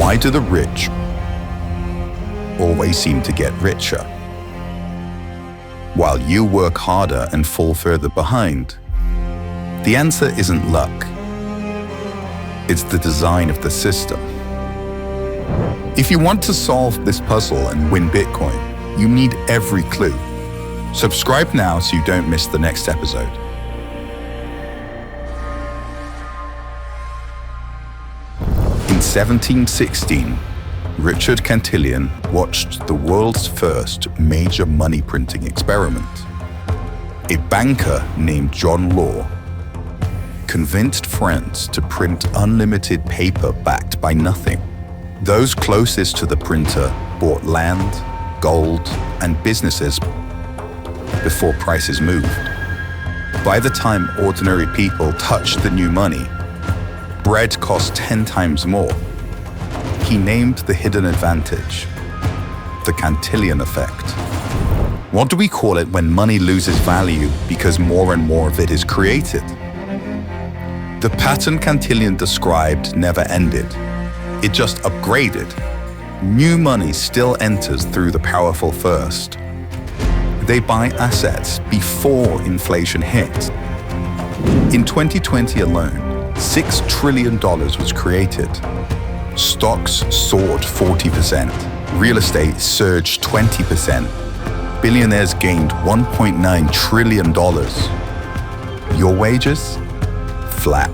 Why do the rich always seem to get richer, while you work harder and fall further behind? The answer isn't luck. It's the design of the system. If you want to solve this puzzle and win Bitcoin, you need every clue. Subscribe now so you don't miss the next episode. In 1716, Richard Cantillon watched the world's first major money printing experiment. A banker named John Law convinced friends to print unlimited paper backed by nothing. Those closest to the printer bought land, gold, and businesses before prices moved. By the time ordinary people touched the new money, bread cost 10 times more. He named the hidden advantage the Cantillon Effect. What do we call it when money loses value because more and more of it is created? The pattern Cantillon described never ended. It just upgraded. New money still enters through the powerful first. They buy assets before inflation hit. In 2020 alone, $6 trillion was created. Stocks soared 40%. Real estate surged 20%. Billionaires gained $1.9 trillion. Your wages? Flat.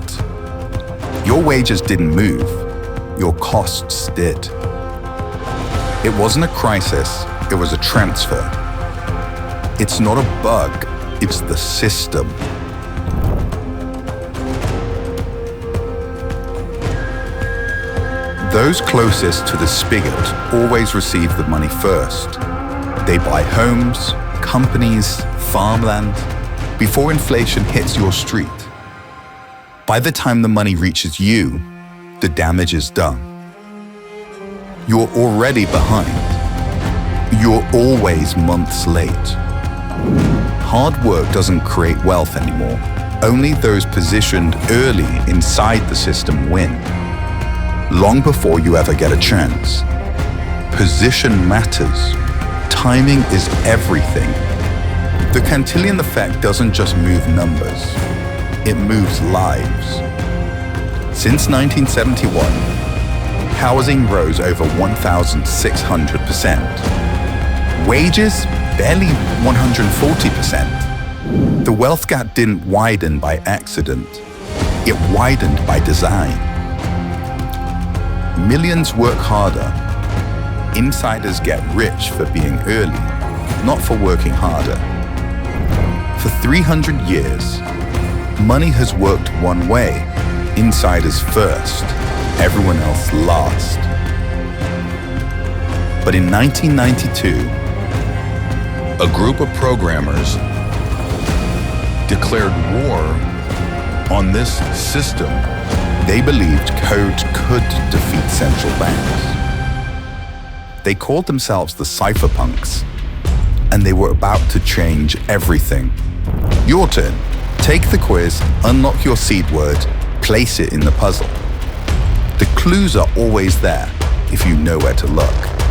Your wages didn't move. Your costs did. It wasn't a crisis, it was a transfer. It's not a bug, it's the system. Those closest to the spigot always receive the money first. They buy homes, companies, farmland, before inflation hits your street. By the time the money reaches you, the damage is done. You're already behind. You're always months late. Hard work doesn't create wealth anymore. Only those positioned early inside the system win. Long before you ever get a chance. Position matters. Timing is everything. The Cantillon Effect doesn't just move numbers. It moves lives. Since 1971, housing rose over 1,600%. Wages barely 140%. The wealth gap didn't widen by accident. It widened by design. Millions work harder. Insiders get rich for being early, not for working harder. For 300 years, money has worked one way. Insiders first, everyone else last. But in 1992, a group of programmers declared war on this system. They believed code could defeat central banks. They called themselves the Cypherpunks, and they were about to change everything. Your turn. Take the quiz, unlock your seed word, place it in the puzzle. The clues are always there if you know where to look.